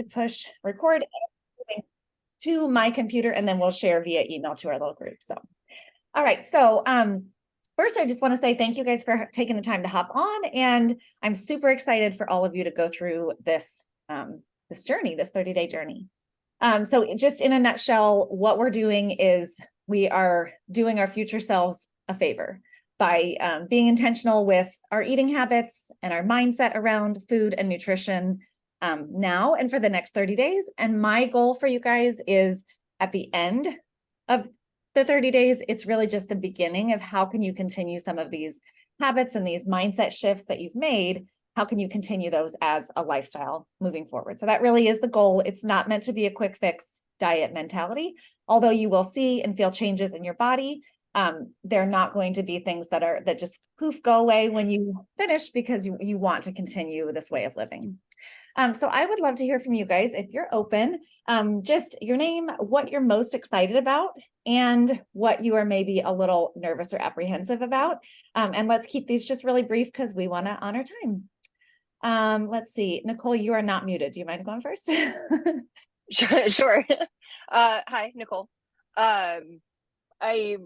to push record to my computer, and then we'll share via email to our little group. So, all right. So, first, I just want to say thank you guys for taking the time to hop on, and I'm super excited for all of you to go through this this journey, this 30-day journey. So, just in a nutshell, what we're doing is we are doing our future selves a favor by being intentional with our eating habits and our mindset around food and nutrition now and for the next 30 days. And my goal for you guys is at the end of the 30 days, it's really just the beginning of how can you continue some of these habits and these mindset shifts that you've made. How can you continue those as a lifestyle moving forward? So that really is the goal. It's not meant to be a quick fix diet mentality, although you will see and feel changes in your body. They're not going to be things that just poof, go away when you finish, because you want to continue this way of living. So I would love to hear from you guys if you're open, just your name, what you're most excited about, and what you are maybe a little nervous or apprehensive about. And let's keep these just really brief because we want to honor time. Let's see, Nicole, you are not muted. Do you mind going first? Sure. Hi, Nicole. I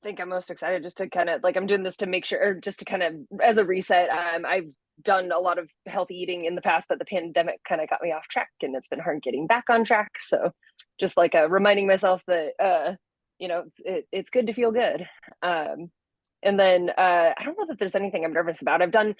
think I'm most excited just to kind of I'm doing this to make sure, or just to kind of as a reset. I've done a lot of healthy eating in the past, but the pandemic kind of got me off track, and it's been hard getting back on track. So just reminding myself that it's good to feel good. And then I don't know that there's anything I'm nervous about. I've done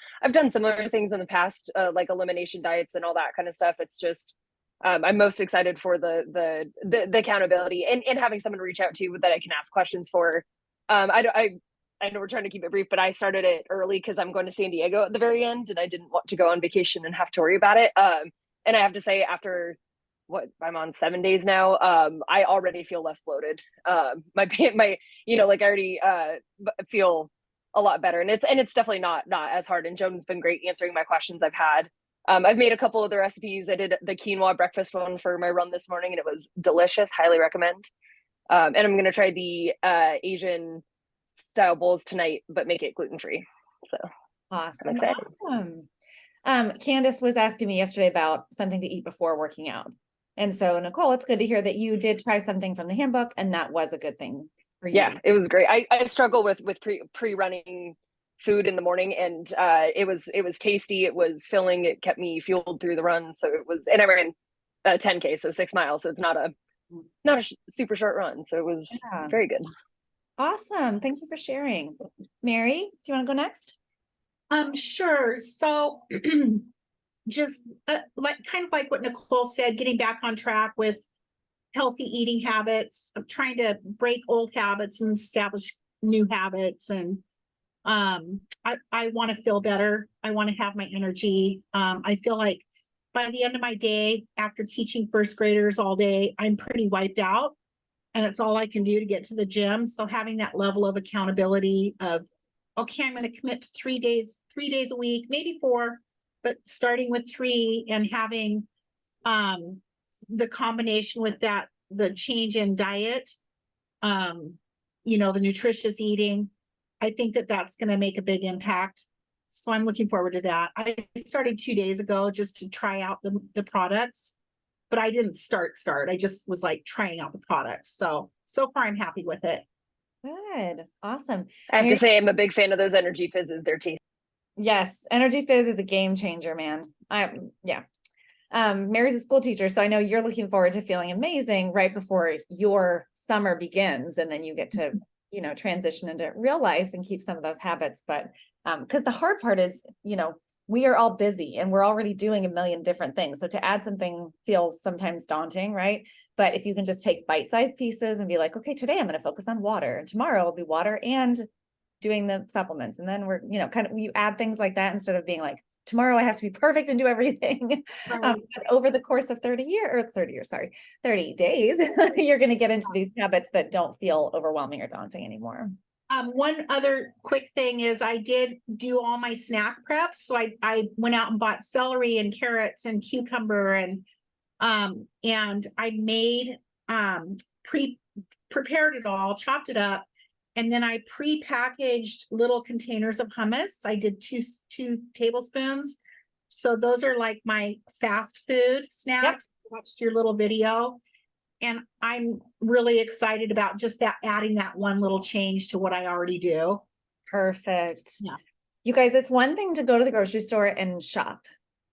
similar things in the past, like elimination diets and all that kind of stuff. It's just I'm most excited for the accountability and having someone reach out to that I can ask questions for. I know we're trying to keep it brief, but I started it early because I'm going to San Diego at the very end, and I didn't want to go on vacation and have to worry about it. And I have to say, after I'm on 7 days now, I already feel less bloated. I already feel a lot better, and it's definitely not as hard. And Joan's been great answering my questions I've had. I've made a couple of the recipes. I did the quinoa breakfast one for my run this morning, and it was delicious. Highly recommend. And I'm going to try the Asian style bowls tonight, but make it gluten-free. So awesome. I'm excited. Awesome. Candace was asking me yesterday about something to eat before working out. And so, Nicole, it's good to hear that you did try something from the handbook, and that was a good thing for you. Yeah, it was great. I struggle with pre-running food in the morning, and it was tasty. It was filling. It kept me fueled through the run. So it was, and I ran 10K, so 6 miles. So it's not a super short run. So it was very good. Awesome. Thank you for sharing. Mary, do you want to go next? Sure. So just kind of like what Nicole said, getting back on track with healthy eating habits. I'm trying to break old habits and establish new habits. And I want to feel better. I want to have my energy. I feel like by the end of my day, after teaching first graders all day, I'm pretty wiped out, and it's all I can do to get to the gym. So having that level of accountability of, okay, I'm going to commit to 3 days a week, maybe 4, but starting with 3 and having the combination with that, the change in diet, the nutritious eating, I think that that's going to make a big impact. So I'm looking forward to that. I started 2 days ago just to try out the products, but I didn't start. I just was trying out the products. So far I'm happy with it. Good. Awesome. I have to say, I'm a big fan of those energy fizzes. They're tasty. Yes. Energy fizz is a game changer, man. Mary's a school teacher, so I know you're looking forward to feeling amazing right before your summer begins. And then you get to, transition into real life and keep some of those habits. But because the hard part is, we are all busy and we're already doing a million different things. So to add something feels sometimes daunting, right? But if you can just take bite-sized pieces and be like, okay, today I'm going to focus on water, and tomorrow it'll be water and doing the supplements. And then we're, you add things like that instead of being like, tomorrow I have to be perfect and do everything. But over the course of 30 days, you're going to get into these habits that don't feel overwhelming or daunting anymore. One other quick thing is I did do all my snack preps. So I went out and bought celery and carrots and cucumber, and I made, prepared it all, chopped it up. And then I pre-packaged little containers of hummus. I did two tablespoons. So those are like my fast food snacks. Watched your little video. And I'm really excited about just that, adding that one little change to what I already do. Perfect. Yeah. You guys, it's one thing to go to the grocery store and shop.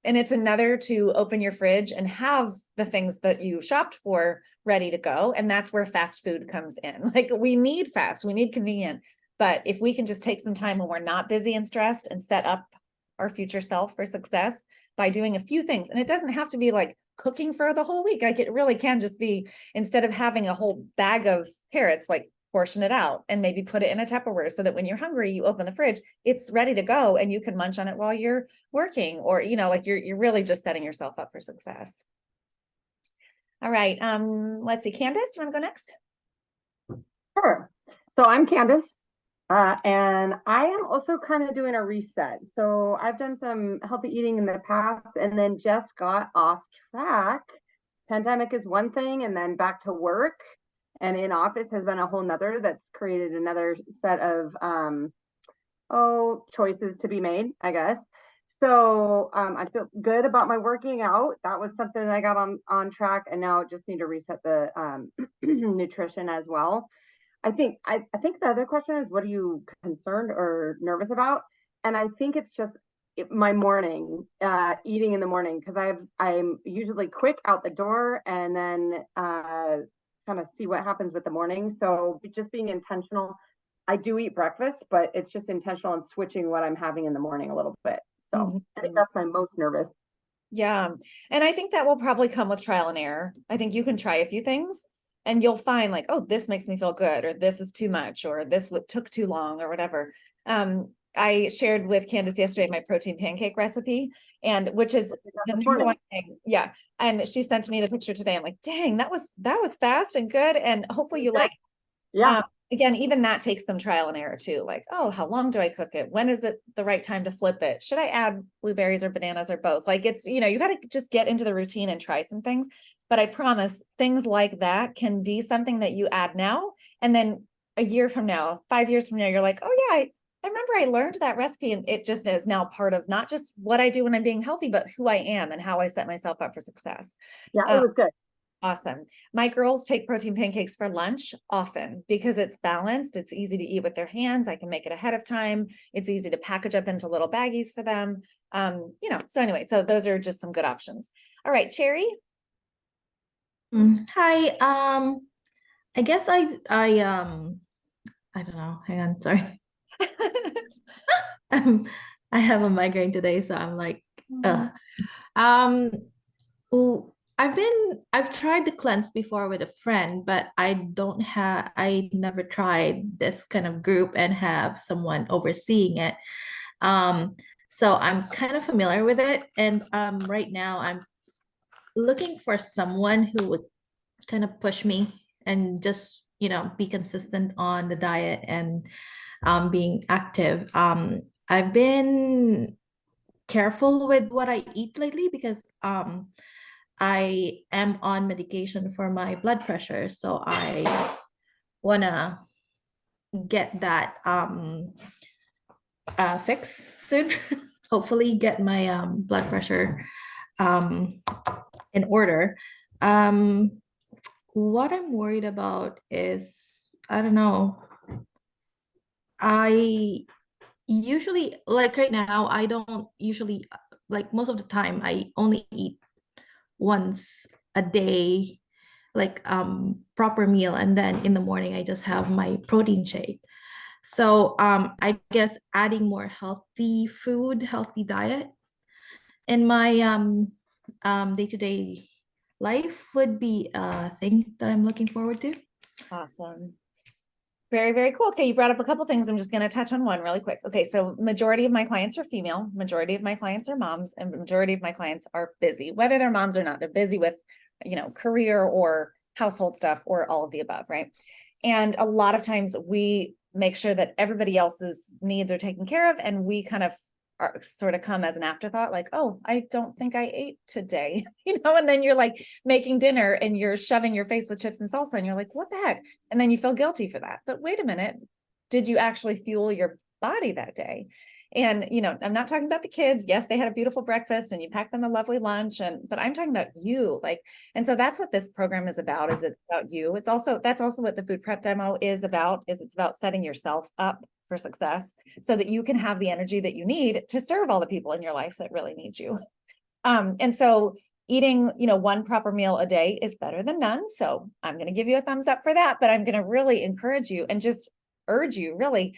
And it's another to open your fridge and have the things that you shopped for ready to go. And that's where fast food comes in. Like we need fast, we need convenient. But if we can just take some time when we're not busy and stressed and set up our future self for success by doing a few things. And it doesn't have to be like cooking for the whole week. Like it really can just be, instead of having a whole bag of carrots, like portion it out and maybe put it in a Tupperware so that when you're hungry, you open the fridge, it's ready to go and you can munch on it while you're working, or, you know, like you're really just setting yourself up for success. All right. Let's see. Candace, you want to go next? Sure. So I'm Candace, and I am also kind of doing a reset. So I've done some healthy eating in the past and then just got off track. Pandemic is one thing, and then back to work and in office has been a whole nother. That's created another set of choices to be made, I guess. So I feel good about my working out. That was something that I got on track, and now just need to reset the nutrition as well. I think the other question is, what are you concerned or nervous about? And I think it's just my morning, eating in the morning, because I'm usually quick out the door and then kind of see what happens with the morning. So just being intentional. I do eat breakfast, but it's just intentional on switching what I'm having in the morning a little bit. So I think that's my most nervous. Yeah. And I think that will probably come with trial and error. I think you can try a few things and you'll find like, oh, this makes me feel good, or this is too much, or this took too long, or whatever. I shared with Candace yesterday my protein pancake recipe, and which is the number one thing. Yeah. And she sent me the picture today. I'm like, dang, that was fast and good. And hopefully you like it. Yeah. Again, even that takes some trial and error too. Like, oh, how long do I cook it? When is it the right time to flip it? Should I add blueberries or bananas or both? Like it's, you got to just get into the routine and try some things. But I promise things like that can be something that you add now. And then a year from now, 5 years from now, you're like, oh yeah, I remember I learned that recipe, and it just is now part of not just what I do when I'm being healthy, but who I am and how I set myself up for success. Yeah, it was good. Awesome. My girls take protein pancakes for lunch often because it's balanced. It's easy to eat with their hands. I can make it ahead of time. It's easy to package up into little baggies for them. So anyway, so those are just some good options. All right, Cherry. Hi. I guess I don't know. Hang on, sorry. I have a migraine today, so I'm like, well, I've tried the cleanse before with a friend, but I never tried this kind of group and have someone overseeing it. So I'm kind of familiar with it. And right now I'm looking for someone who would kind of push me and just, be consistent on the diet and being active. I've been careful with what I eat lately because I am on medication for my blood pressure, so I wanna get that fix soon. Hopefully get my blood pressure in order. What I'm worried about is, I don't know, I usually, like right now, I don't usually, like most of the time, I only eat once a day, like proper meal, and then in the morning I just have my protein shake. So I guess adding more healthy food, healthy diet in my day-to-day life would be a thing that I'm looking forward to. Awesome. Very, very cool. Okay, you brought up a couple things. I'm just going to touch on one really quick. Okay, so majority of my clients are female, majority of my clients are moms, and majority of my clients are busy. Whether they're moms or not, they're busy with, career or household stuff or all of the above, right? And a lot of times we make sure that everybody else's needs are taken care of, and we kind of sort of come as an afterthought, like, oh, I don't think I ate today, and then you're like making dinner and you're shoving your face with chips and salsa and you're like, what the heck? And then you feel guilty for that. But wait a minute, did you actually fuel your body that day? And, I'm not talking about the kids. Yes, they had a beautiful breakfast and you packed them a lovely lunch, but I'm talking about you. And so that's what this program is about, is it's about you. That's also what the food prep demo is about, is it's about setting yourself up for success so that you can have the energy that you need to serve all the people in your life that really need you. And so eating, one proper meal a day is better than none. So I'm going to give you a thumbs up for that, but I'm going to really encourage you and just urge you really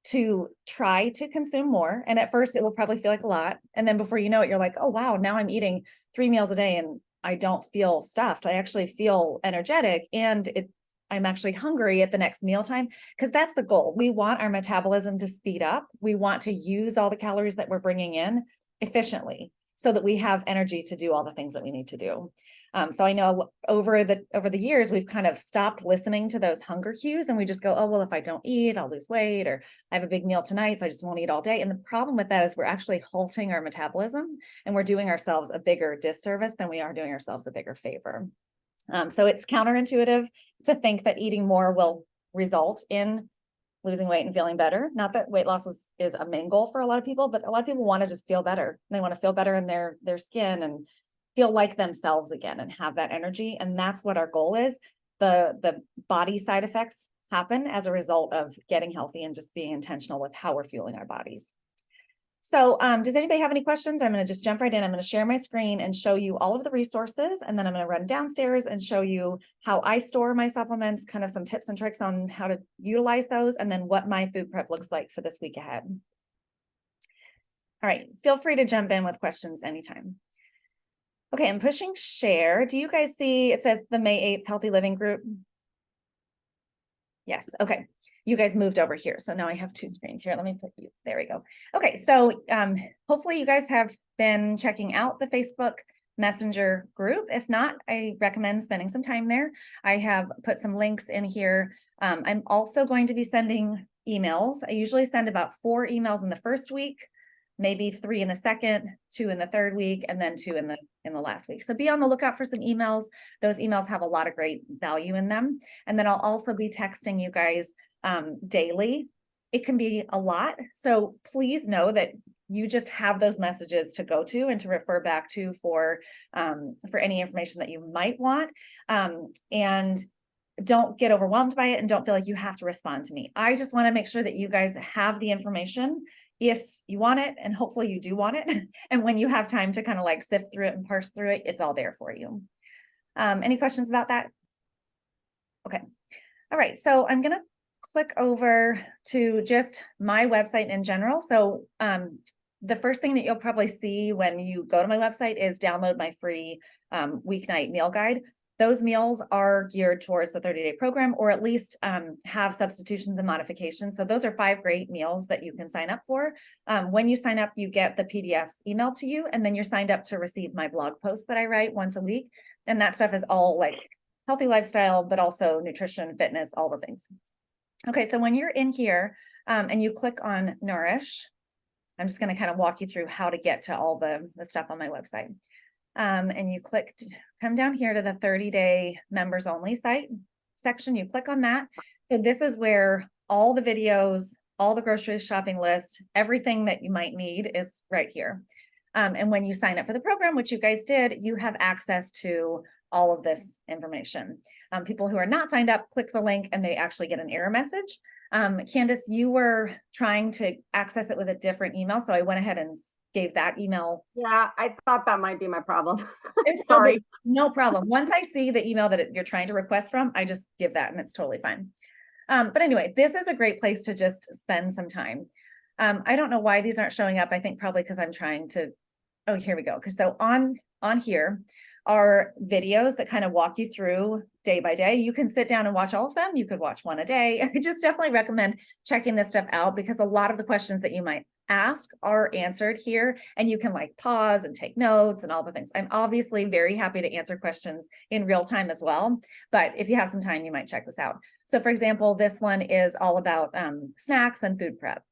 to try to consume more. And at first it will probably feel like a lot. And then before you know it, you're like, oh, wow, now I'm eating 3 meals a day and I don't feel stuffed. I actually feel energetic and I'm actually hungry at the next mealtime, because that's the goal. We want our metabolism to speed up. We want to use all the calories that we're bringing in efficiently so that we have energy to do all the things that we need to do. So I know over the years, we've kind of stopped listening to those hunger cues and we just go, oh, well, if I don't eat, I'll lose weight, or I have a big meal tonight, so I just won't eat all day. And the problem with that is we're actually halting our metabolism and we're doing ourselves a bigger disservice than we are doing ourselves a bigger favor. So it's counterintuitive to think that eating more will result in losing weight and feeling better. Not that weight loss is a main goal for a lot of people, but a lot of people want to just feel better. They want to feel better in their skin and feel like themselves again and have that energy. And that's what our goal is. The body side effects happen as a result of getting healthy and just being intentional with how we're fueling our bodies. So does anybody have any questions? I'm going to just jump right in. I'm going to share my screen and show you all of the resources. And then I'm going to run downstairs and show you how I store my supplements, kind of some tips and tricks on how to utilize those, and then what my food prep looks like for this week ahead. All right, feel free to jump in with questions anytime. Okay, I'm pushing share. Do you guys see, it says the May 8th Healthy Living Group? Yes, okay. You guys moved over here. So now I have 2 screens here. Let me put you, there we go. Okay, so hopefully you guys have been checking out the Facebook Messenger group. If not, I recommend spending some time there. I have put some links in here. I'm also going to be sending emails. I usually send about 4 emails in the first week, maybe 3 in the second, 2 in the third week, and then 2 in the last week. So be on the lookout for some emails. Those emails have a lot of great value in them. And then I'll also be texting you guys daily. It can be a lot. So please know that you just have those messages to go to and to refer back to for any information that you might want. And don't get overwhelmed by it and don't feel like you have to respond to me. I just want to make sure that you guys have the information if you want it, and hopefully you do want it. And when you have time to kind of like sift through it and parse through it, it's all there for you. Any questions about that? Okay. All right. So I'm going to click over to just my website in general. So the first thing that you'll probably see when you go to my website is download my free weeknight meal guide. Those meals are geared towards the 30-day program, or at least have substitutions and modifications. So those are 5 great meals that you can sign up for. When you sign up, you get the PDF emailed to you, and then you're signed up to receive my blog post that I write once a week. And that stuff is all like healthy lifestyle, but also nutrition, fitness, all the things. Okay, so when you're in here and you click on Nourish, I'm just going to kind of walk you through how to get to all the stuff on my website. And you come down here to the 30-day members only section. You click on that. So this is where all the videos, all the grocery shopping list, everything that you might need is right here. And when you sign up for the program, which you guys did, you have access to all of this information. People who are not signed up, click the link and they actually get an error message. Candace, you were trying to access it with a different email. So I went ahead and gave that email. Yeah, I thought that might be my problem. Sorry. No problem. Once I see the email that you're trying to request from, I just give that and it's totally fine. But anyway, this is a great place to just spend some time. I don't know why these aren't showing up. I think probably because I'm trying to, oh, here we go. Because so on here are videos that kind of walk you through day by day. You can sit down and watch all of them. You could watch one a day. I just definitely recommend checking this stuff out because a lot of the questions that you might ask are answered here, and you can like pause and take notes and all the things. I'm obviously very happy to answer questions in real time as well, but if you have some time, you might check this out. So for example, this one is all about snacks and food prep.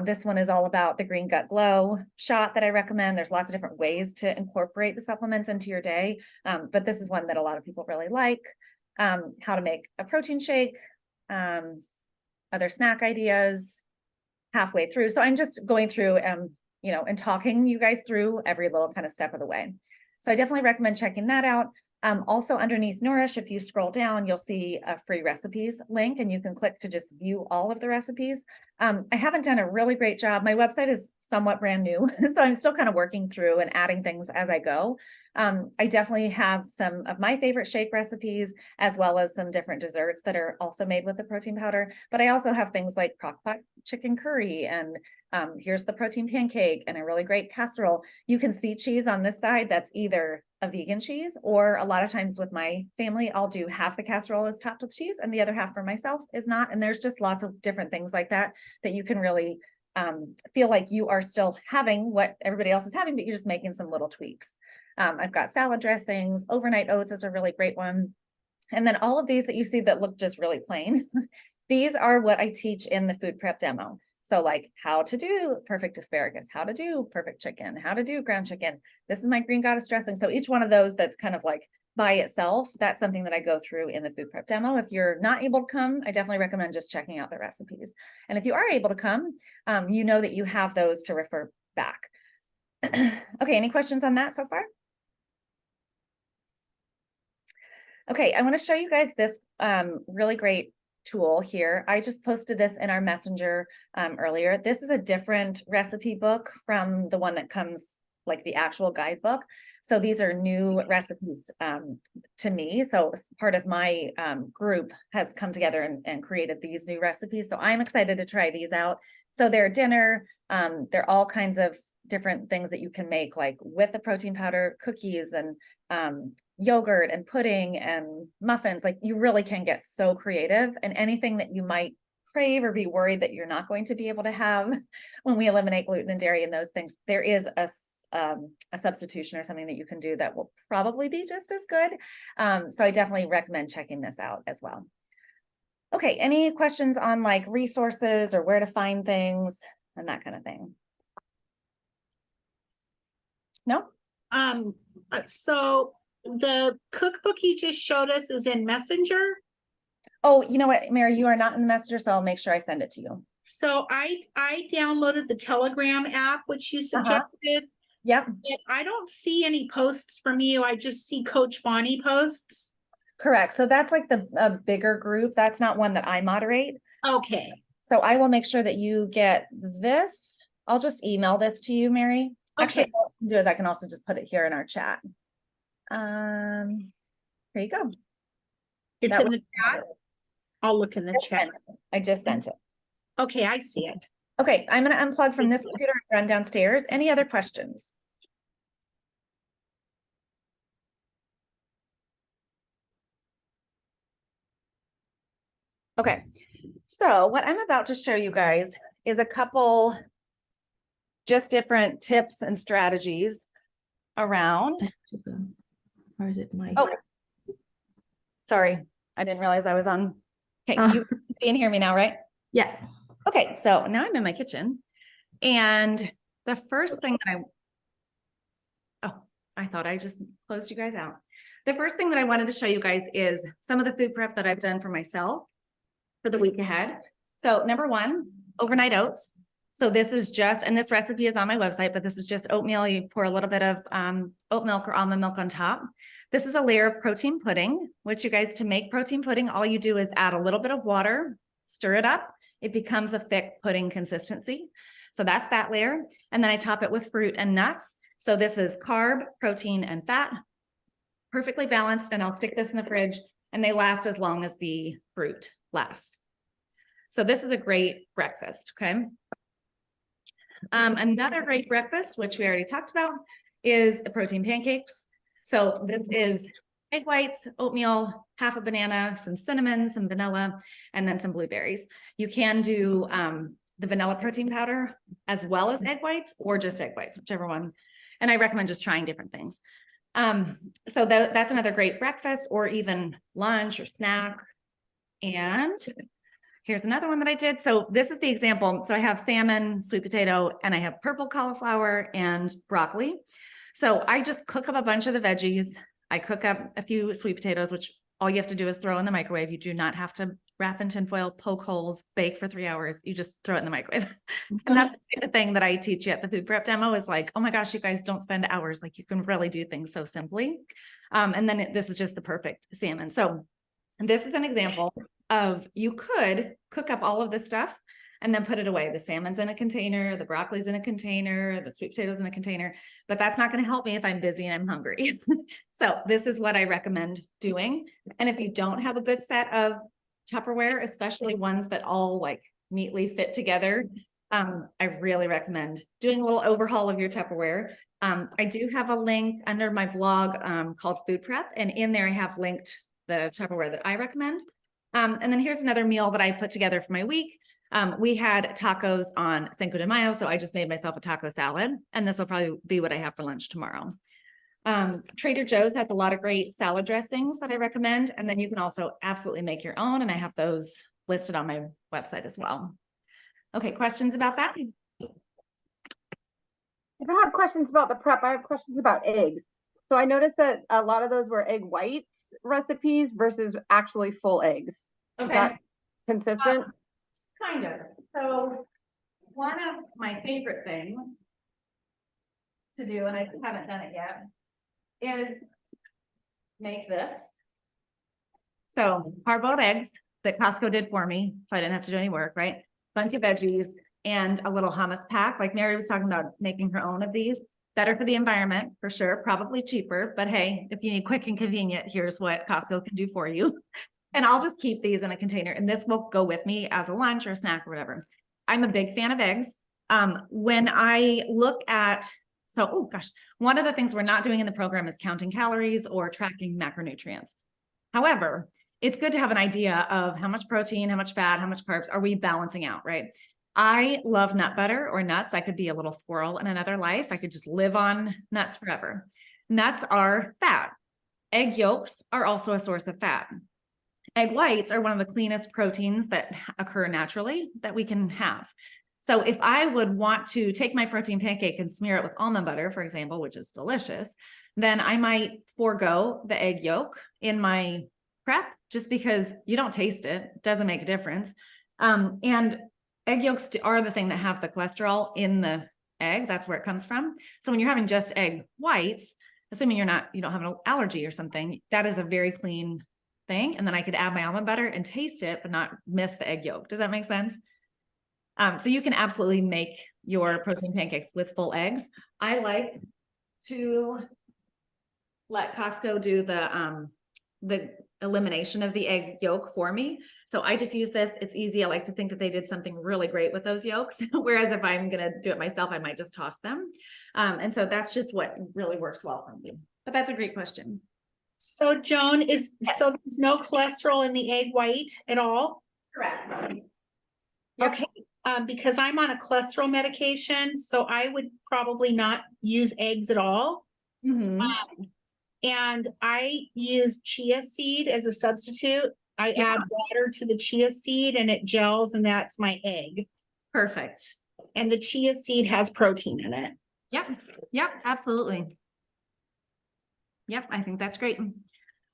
This one is all about the Green Gut Glow shot that I recommend. There's lots of different ways to incorporate the supplements into your day, but this is one that a lot of people really like. How to make a protein shake, other snack ideas, halfway through. So I'm just going through you know, and talking you guys through every little kind of step of the way. So I definitely recommend checking that out. Also underneath Nourish, if you scroll down, you'll see a free recipes link, and you can click to just view all of the recipes. I haven't done a really great job. My website is somewhat brand new, so I'm still kind of working through and adding things as I go. I definitely have some of my favorite shake recipes, as well as some different desserts that are also made with the protein powder. But I also have things like crock-pot chicken curry, and here's the protein pancake, and a really great casserole. You can see cheese on this side. That's either a vegan cheese, or a lot of times with my family, I'll do half the casserole is topped with cheese and the other half for myself is not. And there's just lots of different things like that you can really feel like you are still having what everybody else is having, but you're just making some little tweaks. I've got salad dressings. Overnight oats is a really great one. And then all of these that you see that look just really plain, these are what I teach in the food prep demo. So like how to do perfect asparagus, how to do perfect chicken, how to do ground chicken. This is my green goddess dressing. So each one of those that's kind of like by itself, that's something that I go through in the food prep demo. If you're not able to come, I definitely recommend just checking out the recipes. And if you are able to come, you know that you have those to refer back. Okay, any questions on that so far? Okay, I want to show you guys this really great tool here. I just posted this in our messenger earlier. This is a different recipe book from the one that comes like the actual guidebook. So these are new recipes to me. So part of my group has come together and created these new recipes. So I'm excited to try these out. So they're dinner. They're all kinds of different things that you can make, like with the protein powder, cookies and yogurt and pudding and muffins. Like you really can get so creative, and anything that you might crave or be worried that you're not going to be able to have when we eliminate gluten and dairy and those things, there is a substitution or something that you can do that will probably be just as good. So I definitely recommend checking this out as well. Okay, any questions on like resources or where to find things and that kind of thing? No? So the cookbook you just showed us is in Messenger. Oh, you know what, Mary, you are not in the Messenger, so I'll make sure I send it to you. So I downloaded the Telegram app, which you suggested. Yep. But I don't see any posts from you. I just see Coach Bonnie posts. Correct. So that's like a bigger group. That's not one that I moderate. Okay. So I will make sure that you get this. I'll just email this to you, Mary. Actually, Okay. what I can do is I can also just put it here in our chat. Here you go. It's That in the chat. I'll look in the chat. I just sent it. Okay, I see it. Okay, I'm going to unplug from this computer and run downstairs. Any other questions? Okay, so what I'm about to show you guys is a couple just different tips and strategies around. Or is it my? Oh, sorry, I didn't realize I was on. Okay, you see and hear me now, right? Yeah. Okay, so now I'm in my kitchen, and the first thing that I thought I just closed you guys out. The first thing that I wanted to show you guys is some of the food prep that I've done for myself for the week ahead. So number one, overnight oats. So this is just, and this recipe is on my website, but this is just oatmeal. You pour a little bit of oat milk or almond milk on top. This is a layer of protein pudding, which you guys, to make protein pudding, all you do is add a little bit of water, stir it up. It becomes a thick pudding consistency. So that's that layer. And then I top it with fruit and nuts. So this is carb, protein, and fat, perfectly balanced. And I'll stick this in the fridge, and they last as long as the fruit lasts. So this is a great breakfast, okay? Another great breakfast, which we already talked about, is the protein pancakes. So this is egg whites, oatmeal, half a banana, some cinnamon, some vanilla, and then some blueberries. You can do the vanilla protein powder as well as egg whites, or just egg whites, whichever one. And I recommend just trying different things. So that's another great breakfast or even lunch or snack. And here's another one that I did. So this is the example. So I have salmon, sweet potato, and I have purple cauliflower and broccoli. So I just cook up a bunch of the veggies. I cook up a few sweet potatoes, which all you have to do is throw in the microwave. You do not have to wrap in tinfoil, poke holes, bake for 3 hours. You just throw it in the microwave. And that's the thing that I teach you at the food prep demo is like, oh my gosh, you guys don't spend hours. Like you can really do things so simply. And then this is just the perfect salmon. So this is an example of you could cook up all of this stuff and then put it away. The salmon's in a container, the broccoli's in a container, the sweet potatoes in a container, but that's not going to help me if I'm busy and I'm hungry. So this is what I recommend doing. And if you don't have a good set of Tupperware, especially ones that all like neatly fit together, I really recommend doing a little overhaul of your Tupperware. I do have a link under my blog called Food Prep, and in there I have linked the Tupperware that I recommend. And then here's another meal that I put together for my week. We had tacos on Cinco de Mayo, so I just made myself a taco salad, and this will probably be what I have for lunch tomorrow. Trader Joe's has a lot of great salad dressings that I recommend, and then you can also absolutely make your own, and I have those listed on my website as well. Okay, questions about that? If I have questions about the prep, I have questions about eggs. So I noticed that a lot of those were egg whites recipes versus actually full eggs. Is that consistent? Kind of. So one of my favorite things to do, and I haven't done it yet, is make this. So hard-boiled eggs that Costco did for me, so I didn't have to do any work, right? Bunch of veggies and a little hummus pack. Like Mary was talking about making her own of these. Better for the environment, for sure. Probably cheaper, but hey, if you need quick and convenient, here's what Costco can do for you. And I'll just keep these in a container, and this will go with me as a lunch or a snack or whatever. I'm a big fan of eggs. When I look at, oh gosh, one of the things we're not doing in the program is counting calories or tracking macronutrients. However, it's good to have an idea of how much protein, how much fat, how much carbs are we balancing out, right? I love nut butter or nuts. I could be a little squirrel in another life. I could just live on nuts forever. Nuts are fat. Egg yolks are also a source of fat. Egg whites are one of the cleanest proteins that occur naturally that we can have. So if I would want to take my protein pancake and smear it with almond butter, for example, which is delicious, then I might forego the egg yolk in my prep just because you don't taste it. It doesn't make a difference. And egg yolks are the thing that have the cholesterol in the egg. That's where it comes from. So when you're having just egg whites, assuming you don't have an allergy or something, that is a very clean thing. And then I could add my almond butter and taste it, but not miss the egg yolk. Does that make sense? So you can absolutely make your protein pancakes with full eggs. I like to let Costco do the elimination of the egg yolk for me. So I just use this. It's easy. I like to think that they did something really great with those yolks. Whereas if I'm going to do it myself, I might just toss them. And so that's just what really works well for me. But that's a great question. So Joan, so there's no cholesterol in the egg white at all? Correct. Yep. Okay. Because I'm on a cholesterol medication, so I would probably not use eggs at all. Mm-hmm. And I use chia seed as a substitute. I add water to the chia seed and it gels, and that's my egg. Perfect. And the chia seed has protein in it. Yep, absolutely. Yep, I think that's great.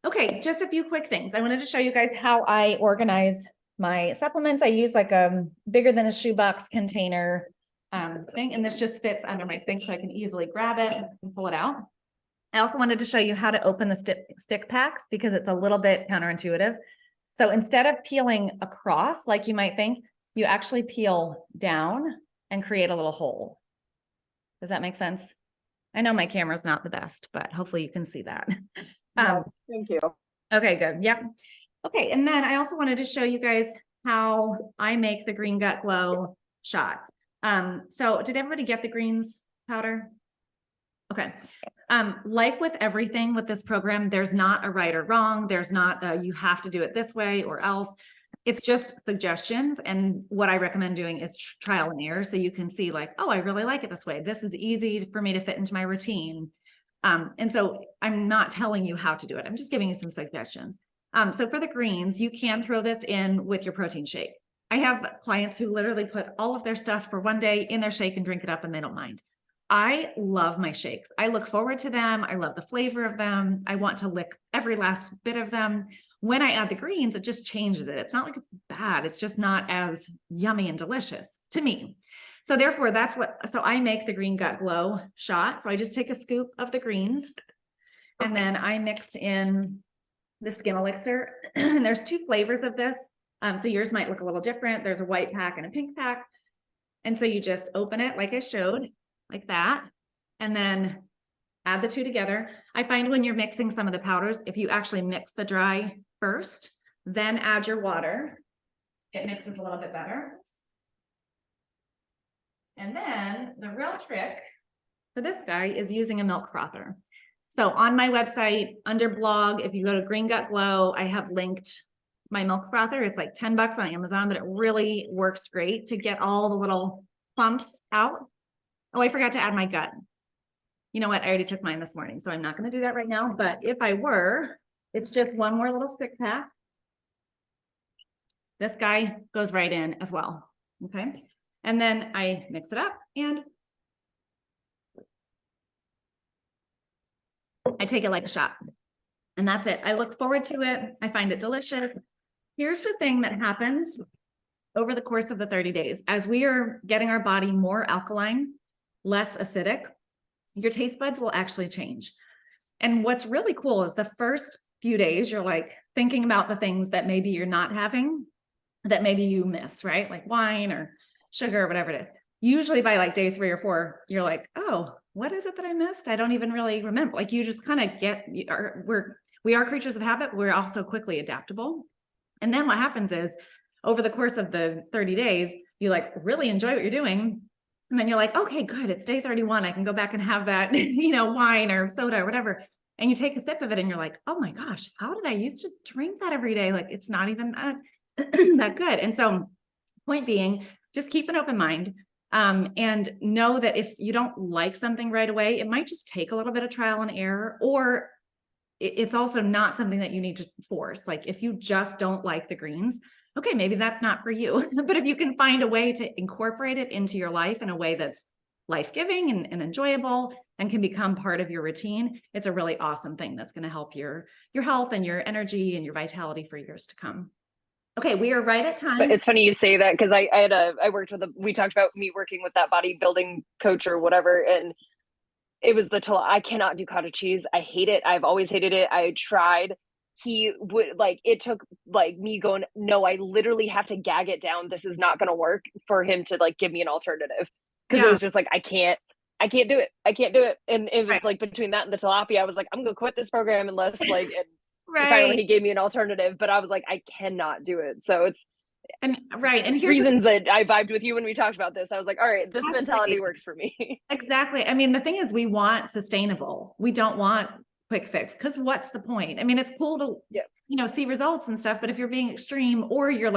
Okay, just a few quick things. I wanted to show you guys how I organize my supplements. I use like a bigger than a shoebox container thing, and this just fits under my sink so I can easily grab it and pull it out. I also wanted to show you how to open the stick packs because it's a little bit counterintuitive. So instead of peeling across, like you might think, you actually peel down and create a little hole. Does that make sense? I know my camera's not the best, but hopefully you can see that. Thank you. Okay, good. Yep. Okay, and then I also wanted to show you guys how I make the Green Gut Glow shot. So did everybody get the greens powder? Okay. Like with everything with this program, there's not a right or wrong. There's not you have to do it this way or else. It's just suggestions. And what I recommend doing is trial and error. So you can see like, oh, I really like it this way. This is easy for me to fit into my routine. And so I'm not telling you how to do it. I'm just giving you some suggestions. So for the greens, you can throw this in with your protein shake. I have clients who literally put all of their stuff for one day in their shake and drink it up and they don't mind. I love my shakes. I look forward to them. I love the flavor of them. I want to lick every last bit of them. When I add the greens, it just changes it. It's not like it's bad. It's just not as yummy and delicious to me. So therefore so I make the green gut glow shot. So I just take a scoop of the greens and then I mix in the skin elixir. And there's 2 flavors of this. So yours might look a little different. There's a white pack and a pink pack. And so you just open it like I showed, like that, and then add the 2 together. I find when you're mixing some of the powders, if you actually mix the dry first, then add your water, it mixes a little bit better. And then the real trick for this guy is using a milk frother. So on my website, under blog, if you go to Green Gut Glow, I have linked my milk frother. It's like $10 on Amazon, but it really works great to get all the little clumps out. Oh, I forgot to add my gut. You know what? I already took mine this morning, so I'm not going to do that right now. But if I were, it's just one more little stick pack. This guy goes right in as well. Okay. And then I mix it up and I take it like a shot. And that's it. I look forward to it. I find it delicious. Here's the thing that happens over the course of the 30 days. As we are getting our body more alkaline, less acidic, your taste buds will actually change. And what's really cool is the first few days, you're like thinking about the things that maybe you're not having, that maybe you miss, right? Like wine or sugar or whatever it is. Usually by like day 3 or 4, you're like, oh, what is it that I missed? I don't even really remember. Like you just kind of we are creatures of habit. We're also quickly adaptable. And then what happens is over the course of the 30 days, you like really enjoy what you're doing. And then you're like, okay, good. It's day 31. I can go back and have that, wine or soda or whatever. And you take a sip of it and you're like, oh my gosh, how did I used to drink that every day? Like, it's not even that good. And so point being, just keep an open mind. And know that if you don't like something right away, it might just take a little bit of trial and error, or it's also not something that you need to force. Like if you just don't like the greens, okay, maybe that's not for you. But if you can find a way to incorporate it into your life in a way that's life-giving and enjoyable and can become part of your routine, it's a really awesome thing that's going to help your health and your energy and your vitality for years to come. Okay, we are right at time. It's funny you say that because we talked about me working with that bodybuilding coach or whatever, and it was I cannot do cottage cheese. I hate it. I've always hated it. I tried. He would it took me going, no, I literally have to gag it down. This is not going to work, for him to give me an alternative. Because it was just I can't do it. I can't do it. And it was between that and the tilapia, I was like, I'm going to quit this program unless and finally he gave me an alternative, but I was like, I cannot do it. So and here's reasons that I vibed with you when we talked about this. I was like, all right, this mentality works for me. Exactly. I mean, the thing is, we want sustainable. We don't want quick fix, because what's the point? I mean, it's cool to, see results and stuff, but if you're being extreme or you're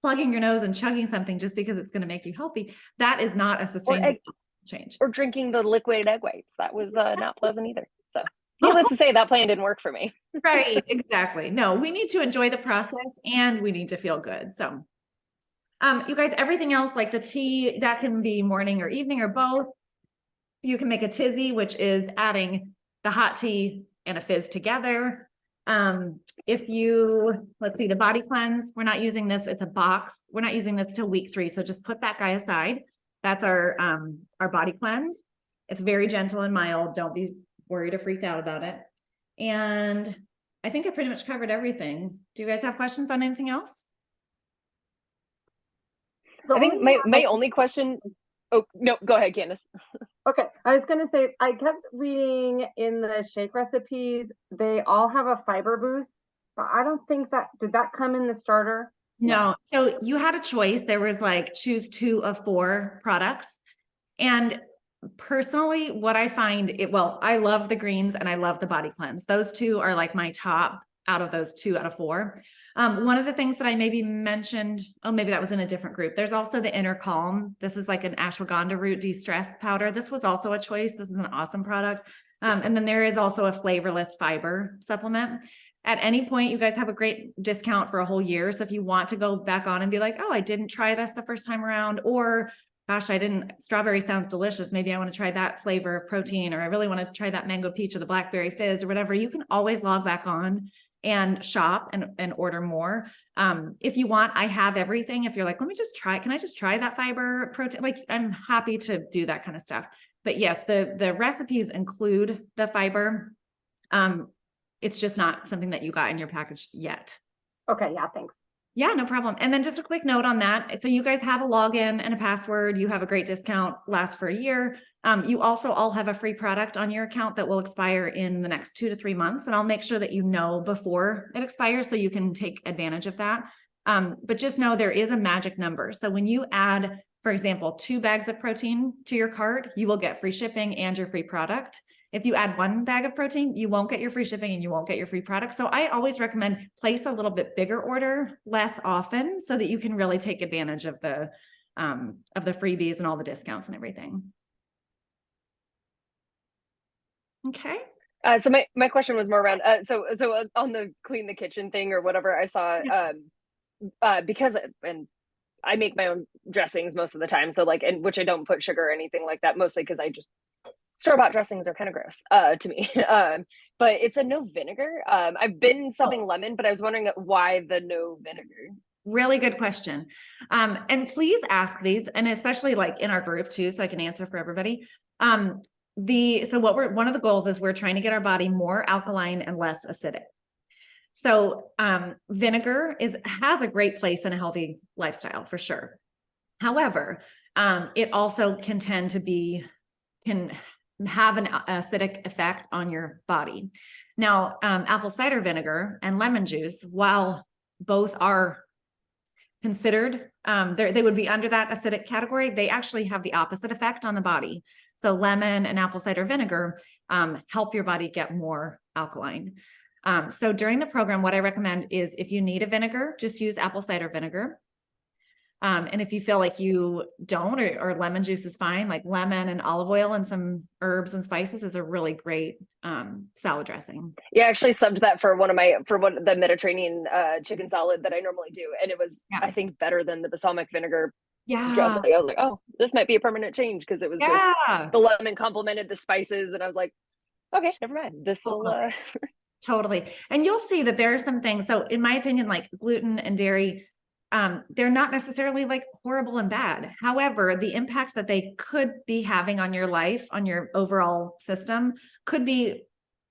plugging your nose and chugging something just because it's going to make you healthy, that is not a sustainable change. Or drinking the liquid egg whites. That was not pleasant either. So needless to say, that plan didn't work for me. Right. Exactly. No, we need to enjoy the process and we need to feel good. So, you guys, everything else, like the tea, that can be morning or evening or both. You can make a tizzy, which is adding the hot tea and a fizz together. If you, let's see, the body cleanse, we're not using this. It's a box. We're not using this till week 3. So just put that guy aside. That's our body cleanse. It's very gentle and mild. Don't be worried or freaked out about it. And I think I pretty much covered everything. Do you guys have questions on anything else? I think my only question. Oh, no, go ahead, Candace. Okay, I was going to say, I kept reading in the shake recipes, they all have a fiber boost, but I don't think did that come in the starter? No. So you had a choice. There was choose 2 of 4 products. And personally, what I find I love the greens and I love the body cleanse. Those 2 are my top out of those 2 out of 4. One of the things that I maybe mentioned, maybe that was in a different group. There's also the Inner Calm. This is an ashwagandha root de-stress powder. This was also a choice. This is an awesome product. And then there is also a flavorless fiber supplement. At any point, you guys have a great discount for a whole year. So if you want to go back on and be like, oh, I didn't try this the first time around, or gosh, strawberry sounds delicious. Maybe I want to try that flavor of protein, or I really want to try that mango peach or the blackberry fizz or whatever. You can always log back on and shop and order more. If you want, I have everything. If you're like, let me just try, can I just try that fiber protein? Like, I'm happy to do that kind of stuff. But yes, the recipes include the fiber. It's just not something that you got in your package yet. Okay, yeah, thanks. Yeah, no problem. And then just a quick note on that. So you guys have a login and a password. You have a great discount, lasts for a year. You also all have a free product on your account that will expire in the next 2 to 3 months. And I'll make sure that you know before it expires so you can take advantage of that. But just know there is a magic number. So when you add, for example, 2 bags of protein to your cart, you will get free shipping and your free product. If you add 1 bag of protein, you won't get your free shipping and you won't get your free product. So I always recommend place a little bit bigger order less often so that you can really take advantage of the freebies and all the discounts and everything. Okay. So my question was more around so on the clean the kitchen thing or whatever I saw because and I make my own dressings most of the time, so like, and which I don't put sugar or anything like that, mostly because I just store-bought dressings are kind of gross to me. But it's a no vinegar. I've been subbing lemon, but I was wondering why the no vinegar. Really good question. And please ask these, and especially like in our group too, so I can answer for everybody. One of the goals is we're trying to get our body more alkaline and less acidic. So vinegar has a great place in a healthy lifestyle for sure. However, it also can have an acidic effect on your body. Now, apple cider vinegar and lemon juice, while both are considered, they would be under that acidic category, they actually have the opposite effect on the body. So lemon and apple cider vinegar help your body get more alkaline. So during the program, what I recommend is if you need a vinegar, just use apple cider vinegar. And if you feel like you don't, or lemon juice is fine, like lemon and olive oil and some herbs and spices is a really great salad dressing. Yeah, I actually subbed that for the Mediterranean chicken salad that I normally do, and it was I think better than the balsamic vinegar dressing. I was like, oh, this might be a permanent change because it was just the lemon complemented the spices, and I was like, okay, never mind. This will totally. And you'll see that there are some things. So in my opinion, like gluten and dairy, they're not necessarily like horrible and bad. However, the impact that they could be having on your life, on your overall system, could be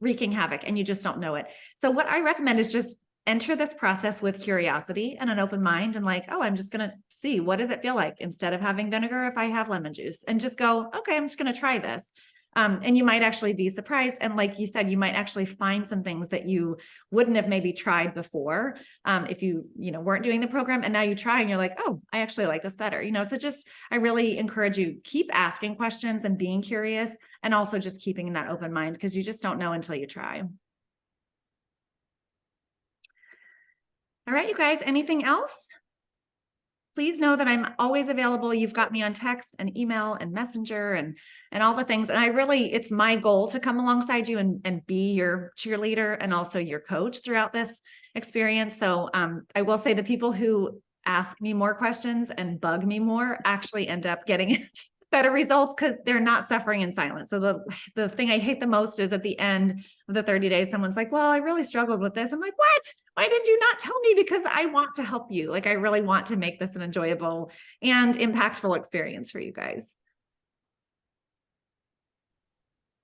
wreaking havoc and you just don't know it. So what I recommend is just enter this process with curiosity and an open mind and like, oh, I'm just going to see, what does it feel like instead of having vinegar if I have lemon juice, and just go, okay, I'm just going to try this. And you might actually be surprised. And like you said, you might actually find some things that you wouldn't have maybe tried before if you weren't doing the program, and now you try and you're like, oh, I actually like this better. So just, I really encourage you, keep asking questions and being curious, and also just keeping that open mind, because you just don't know until you try. All right, you guys, anything else? Please know that I'm always available. You've got me on text and email and messenger and all the things. And it's my goal to come alongside you and be your cheerleader and also your coach throughout this experience. So I will say the people who ask me more questions and bug me more actually end up getting better results because they're not suffering in silence. So the thing I hate the most is at the end of the 30 days, someone's like, well, I really struggled with this. I'm like, what? Why did you not tell me? Because I want to help you. Like, I really want to make this an enjoyable and impactful experience for you guys.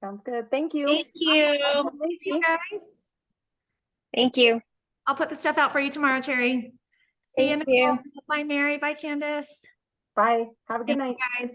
Sounds good. Thank you. Thank you. Thank you guys. Thank you. I'll put the stuff out for you tomorrow, Cherry. See you, Nicole. Bye, Mary. Bye, Candace. Bye. Have a good night. Guys.